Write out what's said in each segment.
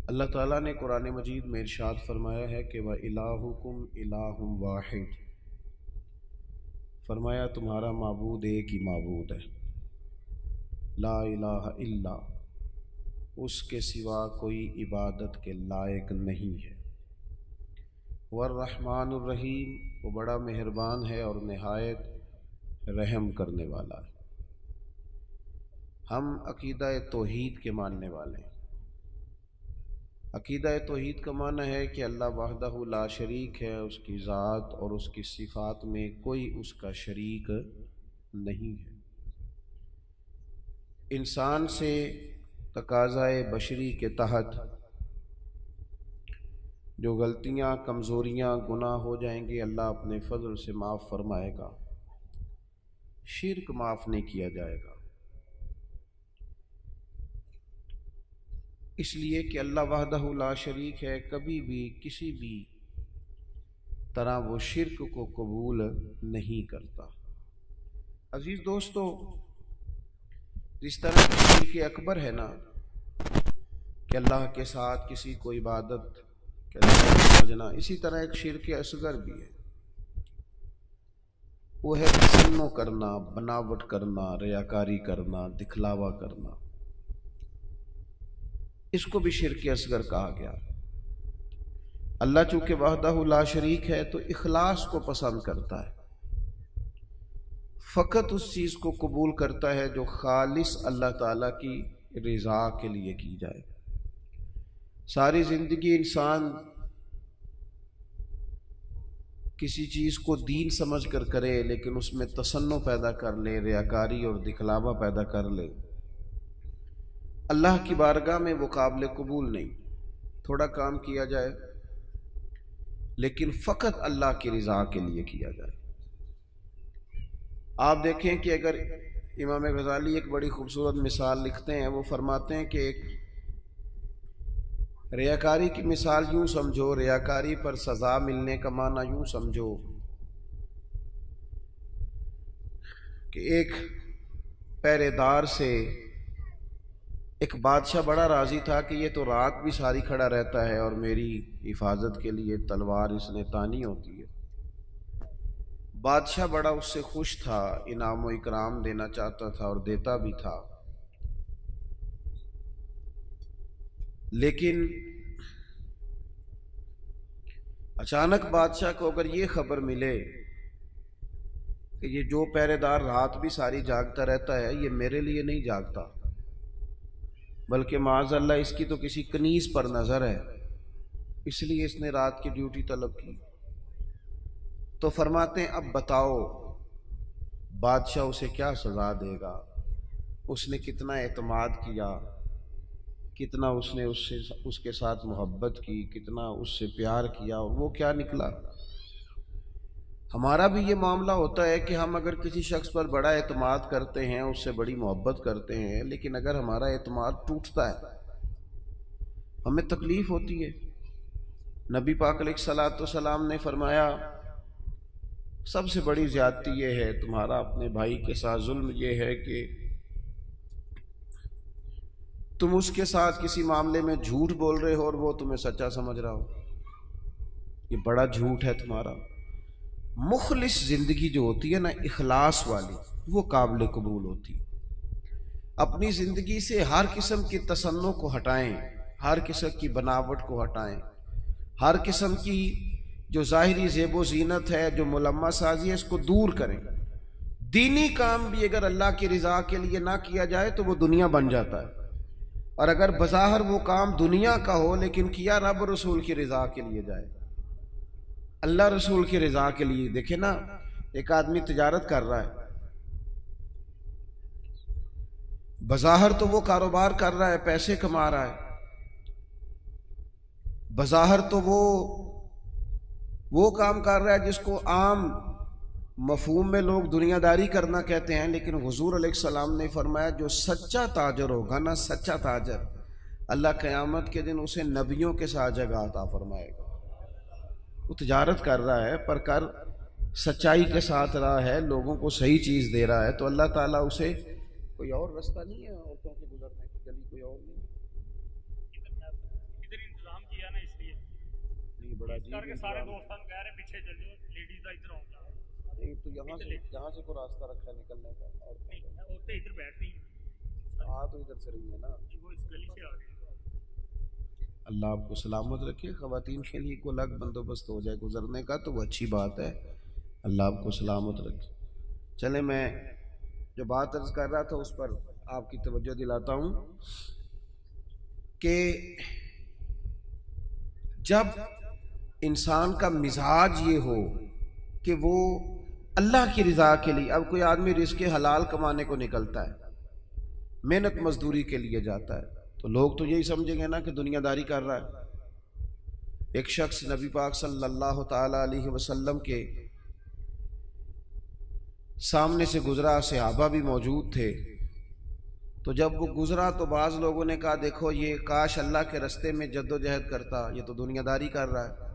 اللہ تعالیٰ نے قرآن مجید میں ارشاد فرمایا ہے کہ وَإِلَٰهُكُمْ إِلَٰهٌ وَاحِدٌ، فرمایا تمہارا معبود ایک ہی معبود ہے، لا الہ الا، اس کے سوا کوئی عبادت کے لائق نہیں ہے، والرحمن الرحیم، وہ بڑا مہربان ہے اور نہایت رحم کرنے والا ہے۔ ہم عقیدہ توحید کے ماننے والے ہیں۔ عقیدہ توحید کا معنی ہے کہ اللہ وحدہ لا شریک ہے، اس کی ذات اور اس کی صفات میں کوئی اس کا شریک نہیں ہے۔ انسان سے تقاضائے بشری کے تحت جو غلطیاں، کمزوریاں، گناہ ہو جائیں گے، اللہ اپنے فضل سے معاف فرمائے گا، شرک معاف نہیں کیا جائے گا، اس لیے کہ اللہ وحدہ لا شریک ہے، کبھی بھی کسی بھی طرح وہ شرک کو قبول نہیں کرتا۔ عزیز دوستو، جس طرح کی شرک اکبر ہے نا کہ اللہ کے ساتھ کسی کو عبادت سمجھنا، اسی طرح ایک شرک اصغر بھی ہے، وہ ہے تصنع کرنا، بناوٹ کرنا، ریاکاری کرنا، دکھلاوا کرنا، اس کو بھی شرک اصغر کہا گیا۔ اللہ چونکہ وحدہ لا شریک ہے تو اخلاص کو پسند کرتا ہے، فقط اس چیز کو قبول کرتا ہے جو خالص اللہ تعالیٰ کی رضا کے لیے کی جائے۔ ساری زندگی انسان کسی چیز کو دین سمجھ کر کرے، لیکن اس میں تصنع پیدا کر لے، ریاکاری اور دکھلاوا پیدا کر لے، اللہ کی بارگاہ میں وہ قابل قبول نہیں۔ تھوڑا کام کیا جائے لیکن فقط اللہ کی رضا کے لیے کیا جائے۔ آپ دیکھیں کہ اگر امام غزالی ایک بڑی خوبصورت مثال لکھتے ہیں، وہ فرماتے ہیں کہ ایک ریاکاری کی مثال یوں سمجھو، ریاکاری پر سزا ملنے کا معنی یوں سمجھو کہ ایک پہرے دار سے ایک بادشاہ بڑا راضی تھا کہ یہ تو رات بھی ساری کھڑا رہتا ہے اور میری حفاظت کے لیے تلوار اس نے تانی ہوتی ہے۔ بادشاہ بڑا اس سے خوش تھا، انعام و اکرام دینا چاہتا تھا اور دیتا بھی تھا، لیکن اچانک بادشاہ کو اگر یہ خبر ملے کہ یہ جو پہرے دار رات بھی ساری جاگتا رہتا ہے، یہ میرے لیے نہیں جاگتا، بلکہ معاذ اللہ اس کی تو کسی کنیز پر نظر ہے، اس لیے اس نے رات کی ڈیوٹی طلب کی، تو فرماتے ہیں اب بتاؤ بادشاہ اسے کیا سزا دے گا؟ اس نے کتنا اعتماد کیا، کتنا اس نے اس کے ساتھ محبت کی، کتنا اس سے پیار کیا، اور وہ کیا نکلا۔ ہمارا بھی یہ معاملہ ہوتا ہے کہ ہم اگر کسی شخص پر بڑا اعتماد کرتے ہیں، اس سے بڑی محبت کرتے ہیں، لیکن اگر ہمارا اعتماد ٹوٹتا ہے، ہمیں تکلیف ہوتی ہے۔ نبی پاک علیہ الصلوۃ والسلام نے فرمایا سب سے بڑی زیادتی یہ ہے تمہارا اپنے بھائی کے ساتھ ظلم، یہ ہے کہ تم اس کے ساتھ کسی معاملے میں جھوٹ بول رہے ہو اور وہ تمہیں سچا سمجھ رہا ہو، یہ بڑا جھوٹ ہے تمہارا۔ مخلص زندگی جو ہوتی ہے نا، اخلاص والی، وہ قابل قبول ہوتی ہے۔ اپنی زندگی سے ہر قسم کی تصنع کو ہٹائیں، ہر قسم کی بناوٹ کو ہٹائیں، ہر قسم کی جو ظاہری زیب و زینت ہے، جو ملمہ سازی ہے، اس کو دور کریں۔ دینی کام بھی اگر اللہ کی رضا کے لیے نہ کیا جائے تو وہ دنیا بن جاتا ہے، اور اگر بظاہر وہ کام دنیا کا ہو لیکن کیا رب رسول کی رضا کے لیے جائے، اللہ رسول کی رضا کے لیے۔ دیکھیں نا، ایک آدمی تجارت کر رہا ہے، بظاہر تو وہ کاروبار کر رہا ہے، پیسے کما رہا ہے، بظاہر تو وہ کام کر رہا ہے جس کو عام مفہوم میں لوگ دنیا داری کرنا کہتے ہیں، لیکن حضور علیہ السلام نے فرمایا جو سچا تاجر ہوگا نا، سچا تاجر، اللہ قیامت کے دن اسے نبیوں کے ساتھ جگہ عطا فرمائے گا۔ وہ تجارت کر رہا ہے پر کر سچائی کے ساتھ رہا ہے، لوگوں کو صحیح چیز دے رہا ہے، تو اللہ تعالیٰ اسے کوئی اور رستہ نہیں ہے عورتوں کے گزرنے کی، گلی کوئی اور نہیں، بڑا عجیب کر کے سارے دوستوں کہہ رہے پیچھے چل جاؤ، لیڈیز دا ادھر آؤ جاؤ، نہیں تو یہاں سے کوئی راستہ رکھا ہے نکلنے کا؟ عورتیں ادھر بیٹھ رہی ہیں، ہاں تو ادھر سے رہی ہے نا، وہ اس گلی سے آ رہی ہیں۔ اللہ آپ کو سلامت رکھے۔ خواتین کے لیے کوئی الگ بندوبست ہو جائے گزرنے کا تو وہ اچھی بات ہے، اللہ آپ کو سلامت رکھے۔ چلے میں جو بات عرض کر رہا تھا اس پر آپ کی توجہ دلاتا ہوں کہ جب انسان کا مزاج یہ ہو کہ وہ اللہ کی رضا کے لیے، اب کوئی آدمی رزق حلال کمانے کو نکلتا ہے، محنت مزدوری کے لیے جاتا ہے، تو لوگ تو یہی سمجھیں گے نا کہ دنیا داری کر رہا ہے۔ ایک شخص نبی پاک صلی اللہ تعالی علیہ وسلم کے سامنے سے گزرا، صحابہ بھی موجود تھے، تو جب وہ گزرا تو بعض لوگوں نے کہا دیکھو یہ کاش اللہ کے رستے میں جد و جہد کرتا، یہ تو دنیا داری کر رہا ہے۔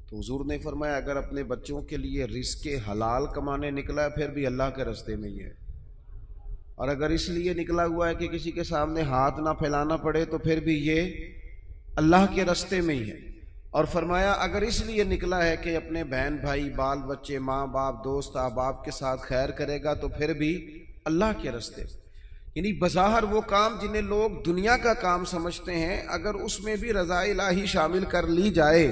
تو حضور نے فرمایا اگر اپنے بچوں کے لیے رزق حلال کمانے نکلا ہے پھر بھی اللہ کے رستے میں ہی ہے، اور اگر اس لیے نکلا ہوا ہے کہ کسی کے سامنے ہاتھ نہ پھیلانا پڑے تو پھر بھی یہ اللہ کے رستے میں ہی ہے۔ اور فرمایا اگر اس لیے نکلا ہے کہ اپنے بہن بھائی بال بچے ماں باپ دوست احباب کے ساتھ خیر کرے گا تو پھر بھی اللہ کے رستے، یعنی بظاہر وہ کام جنہیں لوگ دنیا کا کام سمجھتے ہیں اگر اس میں بھی رضا الہی شامل کر لی جائے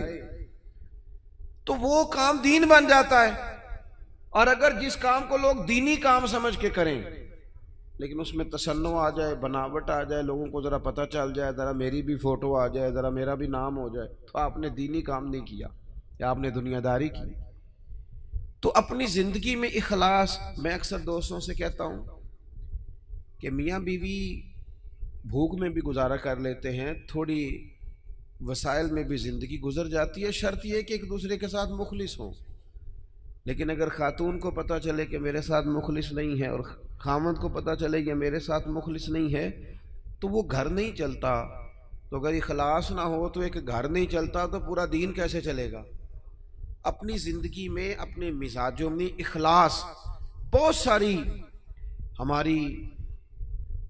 تو وہ کام دین بن جاتا ہے، اور اگر جس کام کو لوگ دینی کام سمجھ کے کریں لیکن اس میں تصنع آ جائے، بناوٹ آ جائے، لوگوں کو ذرا پتہ چل جائے، ذرا میری بھی فوٹو آ جائے، ذرا میرا بھی نام ہو جائے، تو آپ نے دینی کام نہیں کیا یا آپ نے دنیا داری کی۔ تو اپنی زندگی میں اخلاص، میں اکثر دوستوں سے کہتا ہوں کہ میاں بیوی بھوک میں بھی گزارا کر لیتے ہیں، تھوڑی وسائل میں بھی زندگی گزر جاتی ہے، شرط یہ کہ ایک دوسرے کے ساتھ مخلص ہوں۔ لیکن اگر خاتون کو پتہ چلے کہ میرے ساتھ مخلص نہیں ہے اور خامد کو پتہ چلے کہ میرے ساتھ مخلص نہیں ہے تو وہ گھر نہیں چلتا۔ تو اگر اخلاص نہ ہو تو ایک گھر نہیں چلتا تو پورا دین کیسے چلے گا؟ اپنی زندگی میں اپنے مزاجوں میں اخلاص، بہت ساری ہماری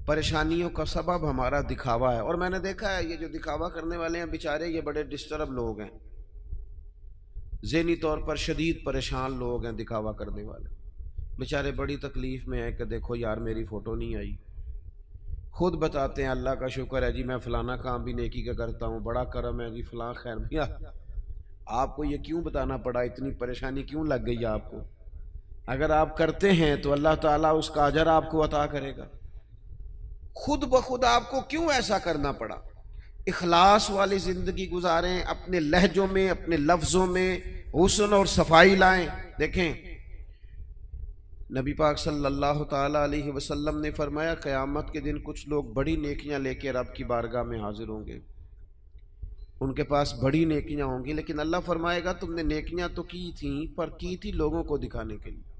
پریشانیوں کا سبب ہمارا دکھاوا ہے، اور میں نے دیکھا ہے یہ جو دکھاوا کرنے والے ہیں بیچارے یہ بڑے ڈسٹرب لوگ ہیں، ذہنی طور پر شدید پریشان لوگ ہیں، دکھاوا کرنے والے بیچارے بڑی تکلیف میں ہیں کہ دیکھو یار میری فوٹو نہیں آئی، خود بتاتے ہیں اللہ کا شکر ہے جی میں فلانا کام بھی نیکی کا کرتا ہوں، بڑا کرم ہے جی فلاں خیر۔ بھیا آپ کو یہ کیوں بتانا پڑا، اتنی پریشانی کیوں لگ گئی آپ کو؟ اگر آپ کرتے ہیں تو اللہ تعالیٰ اس کا اجر آپ کو عطا کرے گا، خود بخود آپ کو کیوں ایسا کرنا پڑا؟ اخلاص والی زندگی گزاریں، اپنے لہجوں میں اپنے لفظوں میں حسن اور صفائی لائیں۔ دیکھیں نبی پاک صلی اللہ تعالی علیہ وسلم نے فرمایا قیامت کے دن کچھ لوگ بڑی نیکیاں لے کے رب کی بارگاہ میں حاضر ہوں گے، ان کے پاس بڑی نیکیاں ہوں گی، لیکن اللہ فرمائے گا تم نے نیکیاں تو کی تھیں پر کی تھی لوگوں کو دکھانے کے لیے۔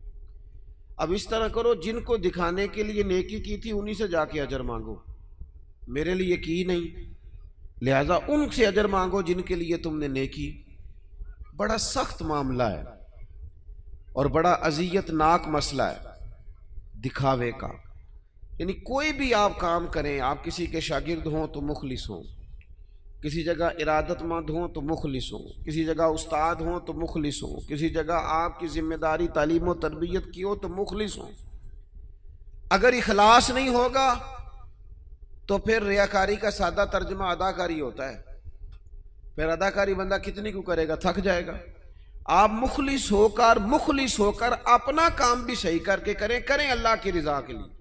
اب اس طرح کرو جن کو دکھانے کے لیے نیکی کی تھی انہی سے جا کے اجر مانگو، میرے لیے کی نہیں، لہذا ان سے اجر مانگو جن کے لیے تم نے نیکی۔ بڑا سخت معاملہ ہے اور بڑا اذیت ناک مسئلہ ہے دکھاوے کا، یعنی کوئی بھی آپ کام کریں، آپ کسی کے شاگرد ہوں تو مخلص ہوں، کسی جگہ ارادت مند ہوں تو مخلص ہوں، کسی جگہ استاد ہوں تو مخلص ہوں، کسی جگہ آپ کی ذمہ داری تعلیم و تربیت کی ہو تو مخلص ہوں۔ اگر اخلاص نہیں ہوگا تو پھر ریاکاری کا سادہ ترجمہ اداکاری ہوتا ہے، پھر اداکاری بندہ کتنی کو کرے گا، تھک جائے گا۔ آپ مخلص ہو کر اپنا کام بھی صحیح کر کے کریں اللہ کی رضا کے لیے۔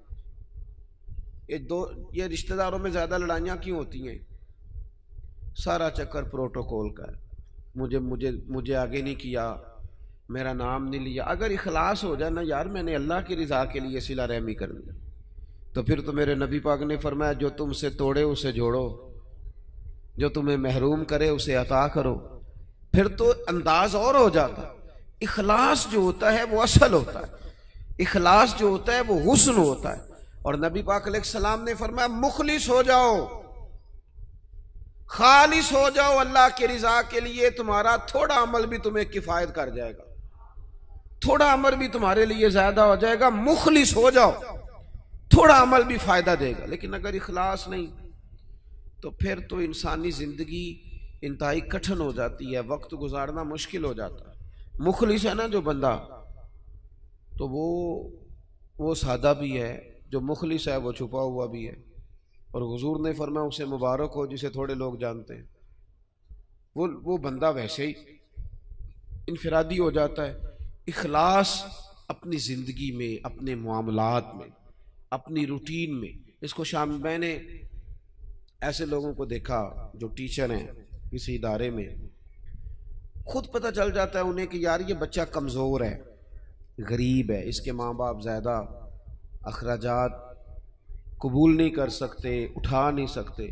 یہ رشتہ داروں میں زیادہ لڑائیاں کیوں ہوتی ہیں؟ سارا چکر پروٹوکول کا ہے، مجھے آگے نہیں کیا، میرا نام نہیں لیا۔ اگر اخلاص ہو جائے نا یار میں نے اللہ کی رضا کے لیے صلہ رحمی کرنی ہے تو پھر تو میرے نبی پاک نے فرمایا جو تم سے توڑے اسے جوڑو، جو تمہیں محروم کرے اسے عطا کرو، پھر تو انداز اور ہو جاتا۔ اخلاص جو ہوتا ہے وہ اصل ہوتا ہے، اخلاص جو ہوتا ہے وہ حسن ہوتا ہے، اور نبی پاک علیہ السلام نے فرمایا مخلص ہو جاؤ، خالص ہو جاؤ اللہ کی رضا کے لیے، تمہارا تھوڑا عمل بھی تمہیں کفایت کر جائے گا، تھوڑا عمل بھی تمہارے لیے زیادہ ہو جائے گا۔ مخلص ہو جاؤ، تھوڑا عمل بھی فائدہ دے گا۔ لیکن اگر اخلاص نہیں تو پھر تو انسانی زندگی انتہائی کٹھن ہو جاتی ہے، وقت گزارنا مشکل ہو جاتا ہے۔ مخلص ہے نا جو بندہ، تو وہ سادہ بھی ہے، جو مخلص ہے وہ چھپا ہوا بھی ہے، اور حضور نے فرمایا اسے مبارک ہو جسے تھوڑے لوگ جانتے ہیں۔ وہ بندہ ویسے ہی انفرادی ہو جاتا ہے۔ اخلاص اپنی زندگی میں، اپنے معاملات میں، اپنی روٹین میں، اس کو میں نے ایسے لوگوں کو دیکھا جو ٹیچر ہیں کسی ادارے میں، خود پتہ چل جاتا ہے انہیں کہ یار یہ بچہ کمزور ہے، غریب ہے، اس کے ماں باپ زیادہ اخراجات قبول نہیں کر سکتے، اٹھا نہیں سکتے،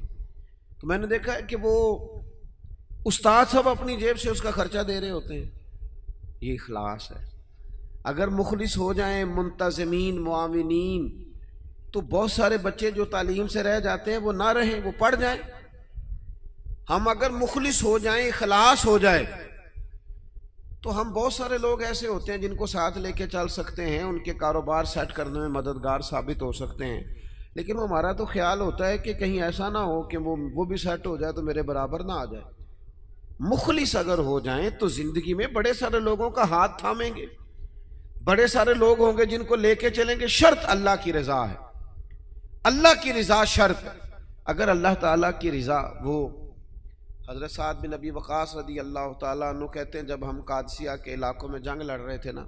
تو میں نے دیکھا ہے کہ وہ استاد سب اپنی جیب سے اس کا خرچہ دے رہے ہوتے ہیں۔ یہ اخلاص ہے۔ اگر مخلص ہو جائیں، منتظمین، معاونین، تو بہت سارے بچے جو تعلیم سے رہ جاتے ہیں وہ نہ رہیں، وہ پڑھ جائیں۔ ہم اگر مخلص ہو جائیں، اخلاص ہو جائے، تو ہم بہت سارے لوگ ایسے ہوتے ہیں جن کو ساتھ لے کے چل سکتے ہیں، ان کے کاروبار سیٹ کرنے میں مددگار ثابت ہو سکتے ہیں، لیکن ہمارا تو خیال ہوتا ہے کہ کہیں ایسا نہ ہو کہ وہ بھی سیٹ ہو جائے تو میرے برابر نہ آ جائے۔ مخلص اگر ہو جائیں تو زندگی میں بڑے سارے لوگوں کا ہاتھ تھامیں گے، بڑے سارے لوگ ہوں گے جن کو لے کے چلیں گے۔ شرط اللہ کی رضا ہے، اللہ کی رضا شرط ہے۔ اگر اللہ تعالیٰ کی رضا، وہ حضرت سعد بن ابی وقاص رضی اللہ تعالیٰ عنہ کہتے ہیں جب ہم قادسیہ کے علاقوں میں جنگ لڑ رہے تھے نا،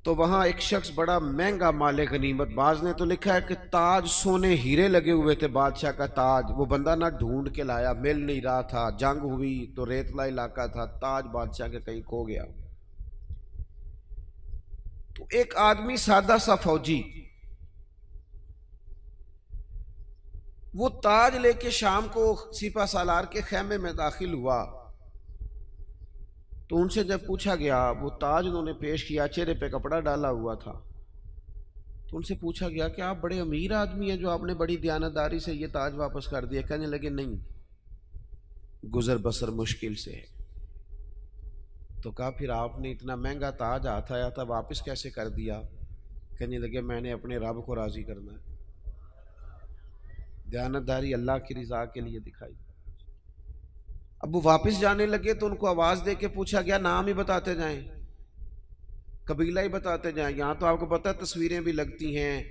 تو وہاں ایک شخص بڑا مہنگا مال غنیمت، بعض نے تو لکھا ہے کہ تاج سونے ہیرے لگے ہوئے تھے، بادشاہ کا تاج، وہ بندہ نہ ڈھونڈ کے لایا، مل نہیں رہا تھا، جنگ ہوئی تو ریتلا علاقہ تھا، تاج بادشاہ کے کہیں کھو گیا۔ تو ایک آدمی سادہ سا فوجی وہ تاج لے کے شام کو سپہ سالار کے خیمے میں داخل ہوا، تو ان سے جب پوچھا گیا، وہ تاج انہوں نے پیش کیا، چہرے پہ کپڑا ڈالا ہوا تھا، تو ان سے پوچھا گیا کہ آپ بڑے امیر آدمی ہیں جو آپ نے بڑی دیانتداری سے یہ تاج واپس کر دیا؟ کہنے لگے نہیں، گزر بسر مشکل سے ہے۔ تو کہا پھر آپ نے اتنا مہنگا تاج ہاتھ آیا تھا واپس کیسے کر دیا؟ کہنے لگے میں نے اپنے رب کو راضی کرنا ہے، دیانتداری اللہ کی رضا کے لیے دکھائی۔ اب وہ واپس جانے لگے تو ان کو آواز دے کے پوچھا گیا نام ہی بتاتے جائیں، قبیلہ ہی بتاتے جائیں۔ یہاں تو آپ کو پتہ تصویریں بھی لگتی ہیں،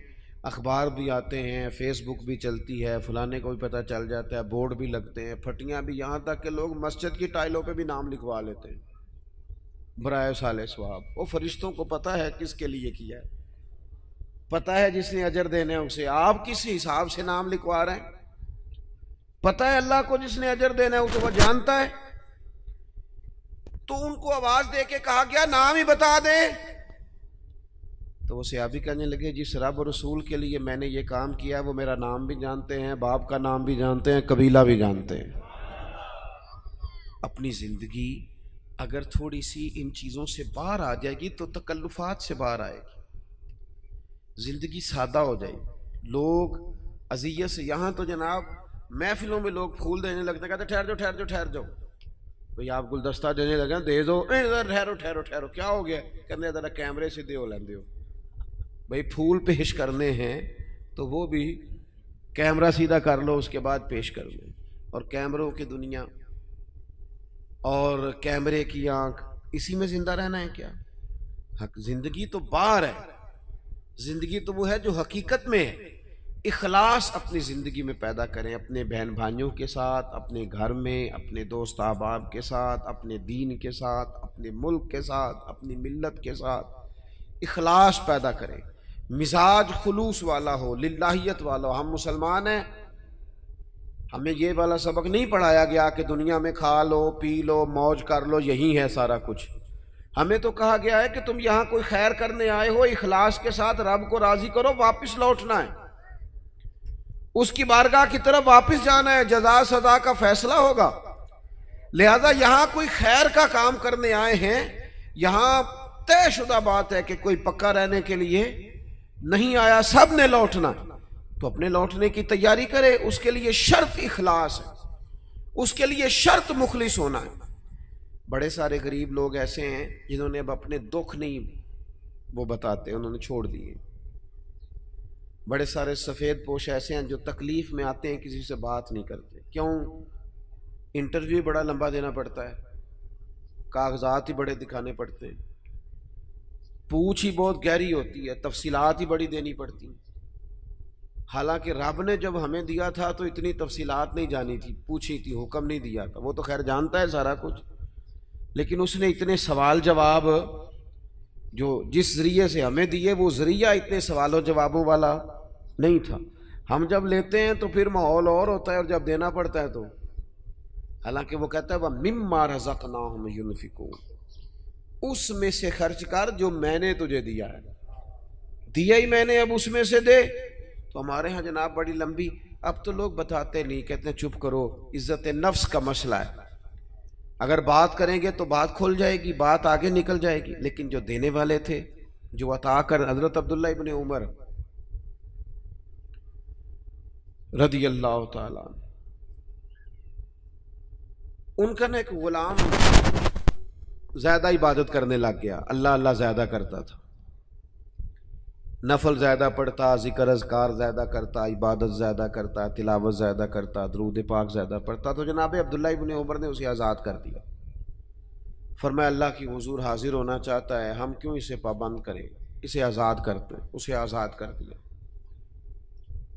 اخبار بھی آتے ہیں، فیس بک بھی چلتی ہے، فلانے کو بھی پتہ چل جاتا ہے، بورڈ بھی لگتے ہیں، پھٹیاں بھی، یہاں تک کہ لوگ مسجد کی ٹائلوں پہ بھی نام لکھوا لیتے ہیں برائے صالح ثواب۔ وہ فرشتوں کو پتہ ہے کس کے لیے کیا ہے، پتہ ہے جس نے اجر دینے اسے، آپ کس حساب سے نام لکھوا رہے ہیں؟ پتہ ہے اللہ کو جس نے اجر دینا ہے اسے، وہ جانتا ہے۔ تو ان کو آواز دے کے کہا گیا نام ہی بتا دے، تو وہ صحابی کہنے لگے جس رب اور رسول کے لیے میں نے یہ کام کیا وہ میرا نام بھی جانتے ہیں، باپ کا نام بھی جانتے ہیں، قبیلہ بھی جانتے ہیں۔ اپنی زندگی اگر تھوڑی سی ان چیزوں سے باہر آ جائے گی تو تکلفات سے باہر آئے گی، زندگی سادہ ہو جائے گی۔ لوگ اذیت سے، یہاں تو جناب محفلوں میں لوگ پھول دینے لگتے ہیں، کہتے ٹھہر جاؤ ٹھہر جاؤ ٹھہر جاؤ، بھئی آپ گلدستہ دینے لگے دے دو، ٹھہرو ٹھہرو ٹھہرو، کیا ہو گیا؟ کہنے ذرا کیمرے سے دیو لیندے ہو، بھئی پھول پیش کرنے ہیں تو وہ بھی کیمرہ سیدھا کر لو اس کے بعد پیش کر لو۔ اور کیمروں کی دنیا اور کیمرے کی آنکھ، اسی میں زندہ رہنا ہے کیا؟ زندگی تو باہر ہے، زندگی تو وہ ہے جو حقیقت میں ہے۔ اخلاص اپنی زندگی میں پیدا کریں، اپنے بہن بھائیوں کے ساتھ، اپنے گھر میں، اپنے دوست احباب کے ساتھ، اپنے دین کے ساتھ، اپنے ملک کے ساتھ، اپنی ملت کے ساتھ اخلاص پیدا کریں، مزاج خلوص والا ہو، للہیت والا ہو۔ ہم مسلمان ہیں، ہمیں یہ والا سبق نہیں پڑھایا گیا کہ دنیا میں کھا لو پی لو موج کر لو یہی ہے سارا کچھ۔ ہمیں تو کہا گیا ہے کہ تم یہاں کوئی خیر کرنے آئے ہو، اخلاص کے ساتھ رب کو راضی کرو، واپس لوٹنا ہے، اس کی بارگاہ کی طرف واپس جانا ہے، جزا سزا کا فیصلہ ہوگا۔ لہذا یہاں کوئی خیر کا کام کرنے آئے ہیں، یہاں طے شدہ بات ہے کہ کوئی پکا رہنے کے لیے نہیں آیا، سب نے لوٹنا، تو اپنے لوٹنے کی تیاری کرے، اس کے لیے شرط اخلاص ہے، اس کے لیے شرط مخلص ہونا ہے۔ بڑے سارے غریب لوگ ایسے ہیں جنہوں نے اب اپنے دکھ نہیں وہ بتاتے، انہوں نے چھوڑ دیے۔ بڑے سارے سفید پوش ایسے ہیں جو تکلیف میں آتے ہیں کسی سے بات نہیں کرتے، کیوں؟ انٹرویو بڑا لمبا دینا پڑتا ہے، کاغذات ہی بڑے دکھانے پڑتے ہیں، پوچھ ہی بہت گہری ہوتی ہے، تفصیلات ہی بڑی دینی پڑتی ہیں۔ حالانکہ رب نے جب ہمیں دیا تھا تو اتنی تفصیلات نہیں جانی تھی، پوچھی تھی، حکم نہیں دیا تھا، وہ تو خیر جانتا ہے سارا کچھ، لیکن اس نے اتنے سوال جواب جو جس ذریعے سے ہمیں دیے وہ ذریعہ اتنے سوال و جوابوں والا نہیں تھا۔ ہم جب لیتے ہیں تو پھر ماحول اور ہوتا ہے، اور جب دینا پڑتا ہے تو حالانکہ وہ کہتا ہے وَمِمَّا رَزَقْنَاهُمْ يُنْفِقُونَ، اس میں سے خرچ کر جو میں نے تجھے دیا ہے، دیا ہی میں نے، اب اس میں سے دے۔ تو ہمارے ہاں جناب بڑی لمبی، اب تو لوگ بتاتے نہیں، کہتے ہیں چپ کرو، عزت نفس کا مسئلہ ہے، اگر بات کریں گے تو بات کھل جائے گی، بات آگے نکل جائے گی۔ لیکن جو دینے والے تھے، جو عطا کر، حضرت عبداللہ ابن عمر رضی اللہ تعالیٰ عنہ، ان کا نا ایک غلام زیادہ عبادت کرنے لگ گیا، اللہ اللہ زیادہ کرتا تھا، نفل زیادہ پڑھتا، ذکر اذکار زیادہ کرتا، عبادت زیادہ کرتا، تلاوت زیادہ کرتا، درود پاک زیادہ پڑھتا۔ تو جناب عبداللہ ابن عمر نے اسے آزاد کر دیا، فرمایا اللہ کی حضور حاضر ہونا چاہتا ہے، ہم کیوں اسے پابند کریں، اسے آزاد کرتے ہیں، اسے آزاد کر دیا۔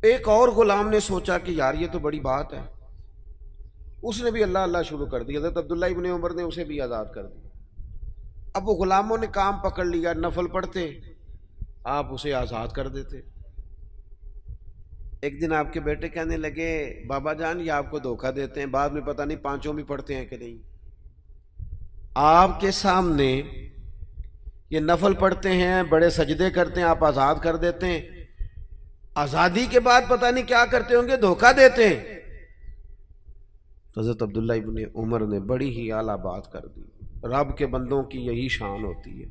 ایک اور غلام نے سوچا کہ یار یہ تو بڑی بات ہے، اس نے بھی اللہ اللہ شروع کر دیا، حضرت عبداللہ ابن عمر نے اسے بھی آزاد کر دیا۔ اب وہ غلاموں نے کام پکڑ لیا، نفل پڑھتے، آپ اسے آزاد کر دیتے۔ ایک دن آپ کے بیٹے کہنے لگے بابا جان یہ آپ کو دھوکہ دیتے ہیں، بعد میں پتہ نہیں پانچوں بھی پڑھتے ہیں کہ نہیں، آپ کے سامنے یہ نفل پڑھتے ہیں، بڑے سجدے کرتے ہیں، آپ آزاد کر دیتے ہیں، آزادی کے بعد پتہ نہیں کیا کرتے ہوں گے، دھوکہ دیتے ہیں۔ حضرت عبداللہ ابن عمر نے بڑی ہی اعلیٰ بات کر دی، رب کے بندوں کی یہی شان ہوتی ہے۔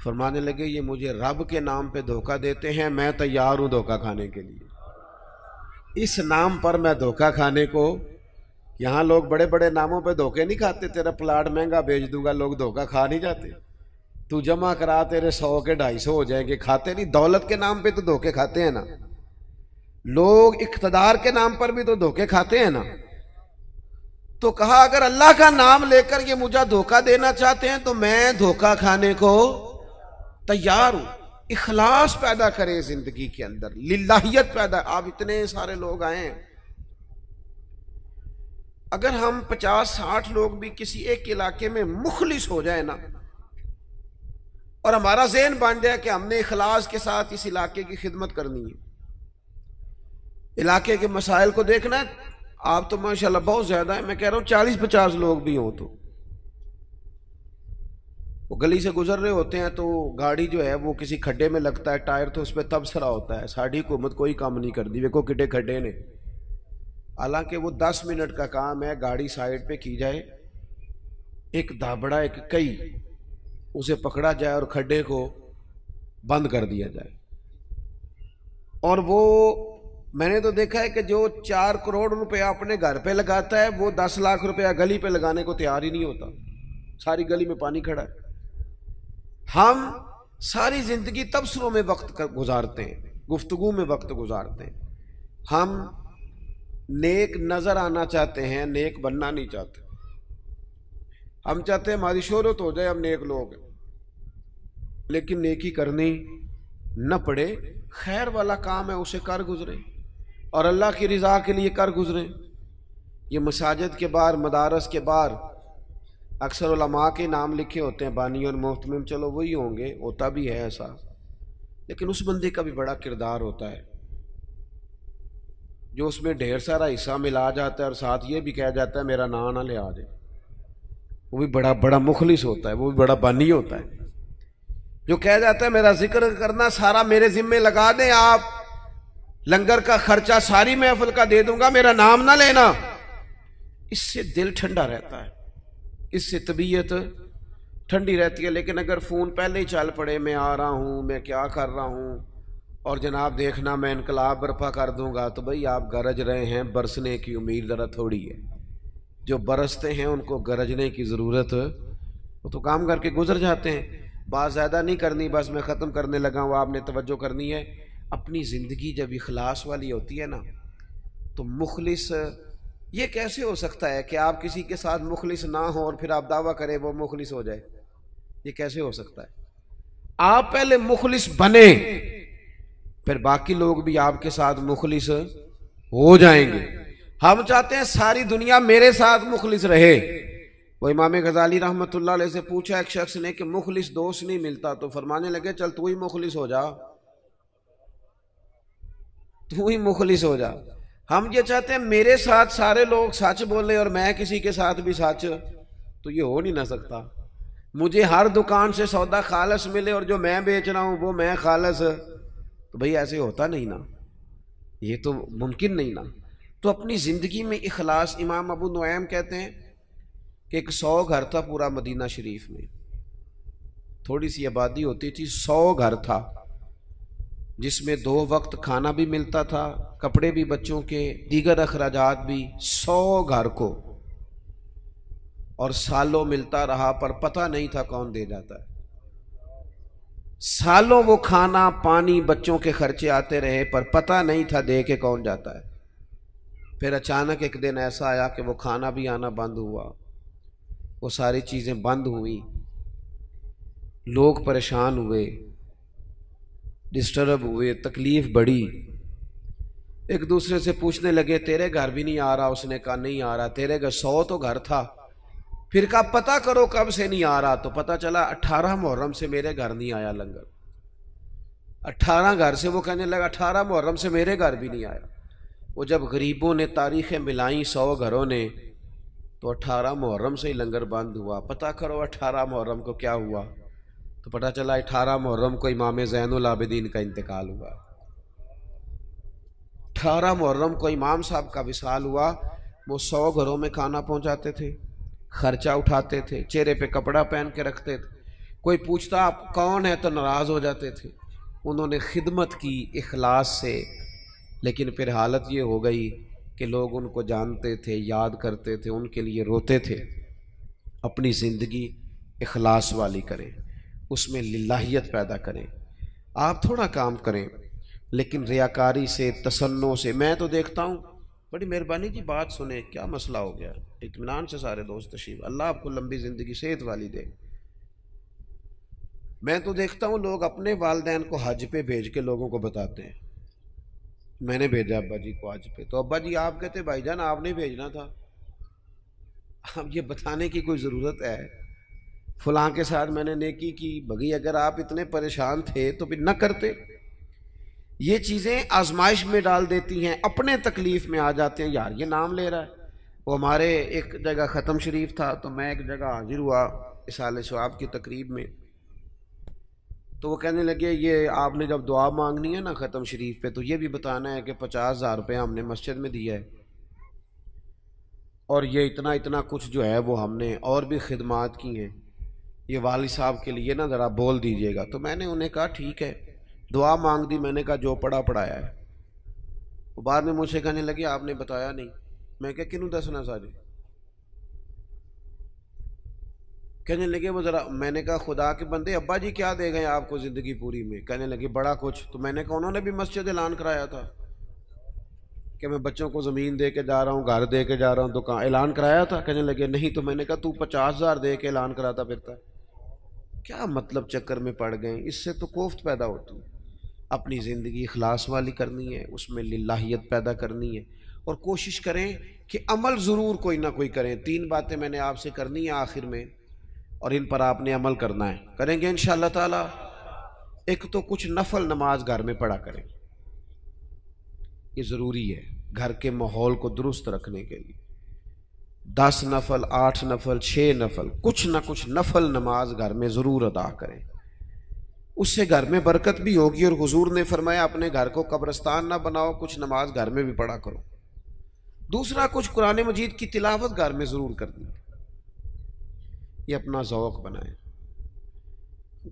فرمانے لگے یہ مجھے رب کے نام پہ دھوکہ دیتے ہیں، میں تیار ہوں دھوکہ کھانے کے لیے، اس نام پر میں دھوکہ کھانے کو، یہاں لوگ بڑے بڑے ناموں پہ دھوکے نہیں کھاتے، تیرا پلاٹ مہنگا بیچ دوں گا، لوگ دھوکہ کھا نہیں جاتے، تو جمع کرا تیرے 100 کے 250 ہو جائیں گے، کھاتے نہیں، دولت کے نام پہ تو دھوکے کھاتے ہیں نا، لوگ اقتدار کے نام پر بھی تو دھوکے کھاتے ہیں نا۔ تو کہا اگر اللہ کا نام لے کر یہ مجھے دھوکہ دینا چاہتے ہیں تو میں دھوکہ کھانے کو تیار ہوں۔ اخلاص پیدا کرے زندگی کے اندر، للہیت پیدا۔ آپ اتنے سارے لوگ آئے ہیں، اگر ہم 50-60 لوگ بھی کسی ایک علاقے میں مخلص ہو جائے نا، اور ہمارا ذہن بن جائے کہ ہم نے اخلاص کے ساتھ اس علاقے کی خدمت کرنی ہے، علاقے کے مسائل کو دیکھنا ہے، آپ تو ماشاءاللہ بہت زیادہ ہیں، میں کہہ رہا ہوں 40-50 لوگ بھی ہوں تو وہ گلی سے گزر رہے ہوتے ہیں تو گاڑی جو ہے وہ کسی کھڈے میں لگتا ہے، ٹائر تو اس پہ تبصرہ ہوتا ہے، ساڑھی حکومت کوئی کام نہیں کر دی، ویکو کٹے کھڈے نے، حالانکہ وہ 10 منٹ کا کام ہے، گاڑی سائیڈ پہ کی جائے، ایک دھابڑا ایک کئی اسے پکڑا جائے اور کھڈے کو بند کر دیا جائے۔ اور وہ میں نے تو دیکھا ہے کہ جو 4 کروڑ روپیہ اپنے گھر پہ لگاتا ہے وہ 10 لاکھ روپیہ گلی پہ لگانے کو تیار ہی نہیں ہوتا، ساری گلی میں پانی کھڑا ہے۔ ہم ساری زندگی تبصروں میں وقت گزارتے ہیں، گفتگو میں وقت گزارتے ہیں، ہم نیک نظر آنا چاہتے ہیں، نیک بننا نہیں چاہتے، ہم چاہتے ہیں ہماری شہرت ہو جائے، ہم نیک لوگ ہیں، لیکن نیکی کرنی نہ پڑے، خیر والا کام ہے اسے کر گزرے اور اللہ کی رضا کے لیے کر گزرے۔ یہ مساجد کے باہر، مدارس کے باہر اکثر علماء کے نام لکھے ہوتے ہیں، بانی اور محتمم، چلو وہی ہوں گے، ہوتا بھی ہے ایسا، لیکن اس بندے کا بھی بڑا کردار ہوتا ہے جو اس میں ڈھیر سارا حصہ ملا جاتا ہے اور ساتھ یہ بھی کہہ جاتا ہے میرا نام نہ لے آ جائے، وہ بھی بڑا مخلص ہوتا ہے، وہ بھی بڑا بانی ہوتا ہے، جو کہہ جاتا ہے میرا ذکر کرنا سارا میرے ذمے لگا دیں، آپ لنگر کا خرچہ ساری محفل کا دے دوں گا، میرا نام نہ لینا، اس سے دل ٹھنڈا رہتا ہے، اس سے طبیعت ٹھنڈی رہتی ہے۔ لیکن اگر فون پہلے ہی چل پڑے، میں آ رہا ہوں، میں کیا کر رہا ہوں، اور جناب دیکھنا میں انقلاب برپا کر دوں گا، تو بھئی آپ گرج رہے ہیں، برسنے کی امید ذرا تھوڑی ہے، جو برستے ہیں ان کو گرجنے کی ضرورت، وہ تو کام کر کے گزر جاتے ہیں۔ بات زیادہ نہیں کرنی، بس میں ختم کرنے لگا ہوں، آپ نے توجہ کرنی ہے۔ اپنی زندگی جب اخلاص والی ہوتی ہے نا تو مخلص یہ کیسے ہو سکتا ہے کہ آپ کسی کے ساتھ مخلص نہ ہو اور پھر آپ دعویٰ کریں وہ مخلص ہو جائے؟ یہ کیسے ہو سکتا ہے؟ آپ پہلے مخلص بنے، پھر باقی لوگ بھی آپ کے ساتھ مخلص ہو جائیں گے۔ ہم چاہتے ہیں ساری دنیا میرے ساتھ مخلص رہے۔ وہ امام غزالی رحمت اللہ علیہ سے پوچھا ایک شخص نے کہ مخلص دوست نہیں ملتا، تو فرمانے لگے چل تو ہی مخلص ہو جا، تو ہی مخلص ہو جا۔ ہم یہ چاہتے ہیں میرے ساتھ سارے لوگ سچ بولیں اور میں کسی کے ساتھ بھی سچ، تو یہ ہو نہیں نہ سکتا۔ مجھے ہر دکان سے سودا خالص ملے اور جو میں بیچ رہا ہوں وہ میں خالص، تو بھئی ایسے ہوتا نہیں نا، یہ تو ممکن نہیں نا۔ تو اپنی زندگی میں اخلاص، امام ابو نعیم کہتے ہیں کہ ایک 100 گھر تھا پورا مدینہ شریف میں، تھوڑی سی آبادی ہوتی تھی، 100 گھر تھا جس میں 2 وقت کھانا بھی ملتا تھا، کپڑے بھی بچوں کے، دیگر اخراجات بھی، 100 گھر کو، اور سالوں ملتا رہا پر پتہ نہیں تھا کون دے جاتا ہے۔ سالوں وہ کھانا پانی بچوں کے خرچے آتے رہے پر پتہ نہیں تھا دے کے کون جاتا ہے۔ پھر اچانک ایک دن ایسا آیا کہ وہ کھانا بھی آنا بند ہوا، وہ ساری چیزیں بند ہوئیں، لوگ پریشان ہوئے، ڈسٹرب ہوئے، تکلیف بڑھی، ایک دوسرے سے پوچھنے لگے تیرے گھر بھی نہیں آ رہا؟ اس نے کہا نہیں آ رہا۔ تیرے گھر 100 تو گھر تھا، پھر کہا پتہ کرو کب سے نہیں آ رہا، تو پتہ چلا 18 محرم سے میرے گھر نہیں آیا لنگر۔ 18 گھر سے، وہ کہنے لگا 18 محرم سے میرے گھر بھی نہیں آیا۔ وہ جب غریبوں نے تاریخیں ملائیں 100 گھروں نے، تو 18 محرم سے ہی لنگر بند ہوا۔ پتہ کرو 18 محرم کو کیا ہوا، تو پتہ چلا 18 محرم کو امام زین العابدین کا انتقال ہوا۔ 18 محرم کو امام صاحب کا وصال ہوا۔ وہ 100 گھروں میں کھانا پہنچاتے تھے، خرچہ اٹھاتے تھے، چہرے پہ کپڑا پہن کے رکھتے تھے، کوئی پوچھتا آپ کون ہے تو ناراض ہو جاتے تھے۔ انہوں نے خدمت کی اخلاص سے، لیکن پھر حالت یہ ہو گئی کہ لوگ ان کو جانتے تھے، یاد کرتے تھے، ان کے لیے روتے تھے۔ اپنی زندگی اخلاص والی کریں، اس میں للہیت پیدا کریں۔ آپ تھوڑا کام کریں لیکن ریاکاری سے، تصنع سے۔ میں تو دیکھتا ہوں، بڑی مہربانی جی بات سنیں، کیا مسئلہ ہو گیا؟ اطمینان سے سارے دوست تشریف، اللہ آپ کو لمبی زندگی صحت والی دے۔ میں تو دیکھتا ہوں لوگ اپنے والدین کو حج پہ بھیج کے لوگوں کو بتاتے ہیں میں نے بھیجا ابا جی کو حج پہ، تو ابا جی آپ کہتے بھائی جان آپ نے بھیجنا تھا۔ اب یہ بتانے کی کوئی ضرورت ہے؟ فلاں کے ساتھ میں نے نیکی کی، بھگی اگر آپ اتنے پریشان تھے تو پھر نہ کرتے۔ یہ چیزیں آزمائش میں ڈال دیتی ہیں، اپنے تکلیف میں آ جاتے ہیں، یار یہ نام لے رہا ہے۔ وہ ہمارے ایک جگہ ختم شریف تھا، تو میں ایک جگہ حاضر ہوا اسال ثواب کی تقریب میں، تو وہ کہنے لگے یہ آپ نے جب دعا مانگنی ہے نا ختم شریف پہ، تو یہ بھی بتانا ہے کہ 50,000 روپے ہم نے مسجد میں دیا ہے، اور یہ اتنا اتنا کچھ جو ہے وہ ہم نے اور بھی خدمات کی ہیں، یہ والد صاحب کے لیے نا ذرا بول دیجئے گا۔ تو میں نے انہیں کہا ٹھیک ہے، دعا مانگ دی، میں نے کہا جو پڑھا پڑھایا ہے۔ وہ بعد میں مجھ سے کہنے لگے آپ نے بتایا نہیں۔ میں کہا کنوں دسنا سارے؟ کہنے لگے وہ ذرا، میں نے کہا خدا کے بندے ابا جی کیا دے گئے آپ کو زندگی پوری میں؟ کہنے لگے بڑا کچھ۔ تو میں نے کہا انہوں نے بھی مسجد اعلان کرایا تھا کہ میں بچوں کو زمین دے کے جا رہا ہوں، گھر دے کے جا رہا ہوں، دکان اعلان کرایا تھا؟ کہنے لگے نہیں۔ تو میں نے کہا تو 50,000 دے کے اعلان کراتا پھرتا ہے، کیا مطلب چکر میں پڑ گئے؟ اس سے تو کوفت پیدا ہوتی ہے۔ اپنی زندگی اخلاص والی کرنی ہے، اس میں للہیت پیدا کرنی ہے، اور کوشش کریں کہ عمل ضرور کوئی نہ کوئی کریں۔ 3 باتیں میں نے آپ سے کرنی ہیں آخر میں، اور ان پر آپ نے عمل کرنا ہے، کریں گے انشاءاللہ تعالی۔ ایک تو کچھ نفل نماز گھر میں پڑھا کریں، یہ ضروری ہے گھر کے ماحول کو درست رکھنے کے لیے۔ 10 نفل، 8 نفل، 6 نفل، کچھ نہ کچھ نفل نماز گھر میں ضرور ادا کریں، اس سے گھر میں برکت بھی ہوگی۔ اور حضور نے فرمایا اپنے گھر کو قبرستان نہ بناؤ، کچھ نماز گھر میں بھی پڑھا کرو۔ دوسرا، کچھ قرآن مجید کی تلاوت گھر میں ضرور کرنی ہے، یہ اپنا ذوق بنائیں۔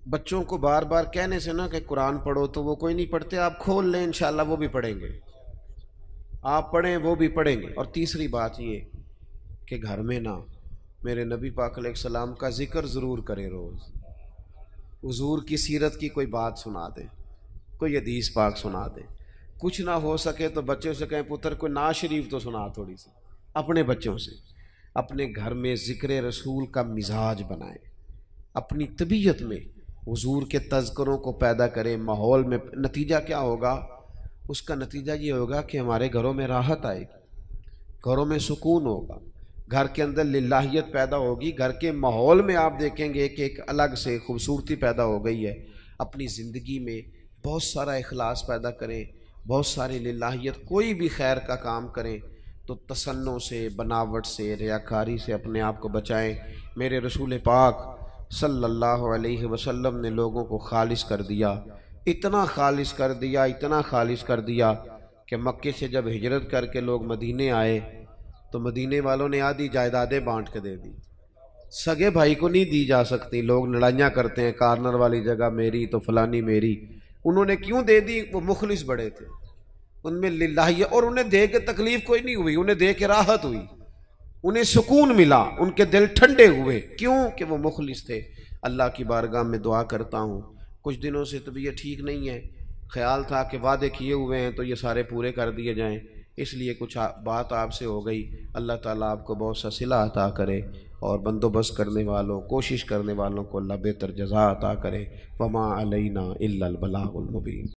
بچوں کو بار بار کہنے سے نہ کہ قرآن پڑھو تو وہ کوئی نہیں پڑھتے، آپ کھول لیں انشاءاللہ وہ بھی پڑھیں گے، آپ پڑھیں وہ بھی پڑھیں گے۔ اور تیسری بات یہ کہ گھر میں نا میرے نبی پاک علیہ السلام کا ذکر ضرور کریں، روز حضور کی سیرت کی کوئی بات سنا دیں، کوئی حدیث پاک سنا دیں۔ کچھ نہ ہو سکے تو بچے سے کہیں پتر کوئی نعت شریف تو سنا تھوڑی سی، اپنے بچوں سے، اپنے گھر میں ذکر رسول کا مزاج بنائیں، اپنی طبیعت میں حضور کے تذکروں کو پیدا کریں، ماحول میں۔ نتیجہ کیا ہوگا؟ اس کا نتیجہ یہ ہوگا کہ ہمارے گھروں میں راحت آئے گی، گھروں میں سکون ہوگا، گھر کے اندر للہیت پیدا ہوگی، گھر کے ماحول میں آپ دیکھیں گے کہ ایک الگ سے خوبصورتی پیدا ہو گئی ہے۔ اپنی زندگی میں بہت سارا اخلاص پیدا کریں، بہت ساری للہیت، کوئی بھی خیر کا کام کریں تو تصنع سے، بناوٹ سے، ریاکاری سے اپنے آپ کو بچائیں۔ میرے رسول پاک صلی اللہ علیہ وسلم نے لوگوں کو خالص کر دیا، اتنا خالص کر دیا، اتنا خالص کر دیا کہ مکے سے جب ہجرت کر کے لوگ مدینے آئے تو مدینے والوں نے آدھی جائیدادیں بانٹ کے دے دی، سگے بھائی کو نہیں دی جا سکتی۔ لوگ لڑائیاں کرتے ہیں، کارنر والی جگہ میری تو فلانی میری، انہوں نے کیوں دے دی؟ وہ مخلص بڑے تھے، ان میں للہیت، اور انہیں دے کے تکلیف کوئی نہیں ہوئی، انہیں دے کے راحت ہوئی، انہیں سکون ملا، ان کے دل ٹھنڈے ہوئے، کیوں کہ وہ مخلص تھے۔ اللہ کی بارگاہ میں دعا کرتا ہوں، کچھ دنوں سے طبیعت ٹھیک نہیں ہے، خیال تھا کہ وعدے کیے ہوئے ہیں تو یہ سارے پورے کر دیے جائیں، اس لیے کچھ بات آپ سے ہو گئی۔ اللہ تعالیٰ آپ کو بہت سا صلہ عطا کرے، اور بندوبست کرنے والوں، کوشش کرنے والوں کو اللہ بہتر جزا عطا کرے۔ وما علینا الا البلاغ المبین۔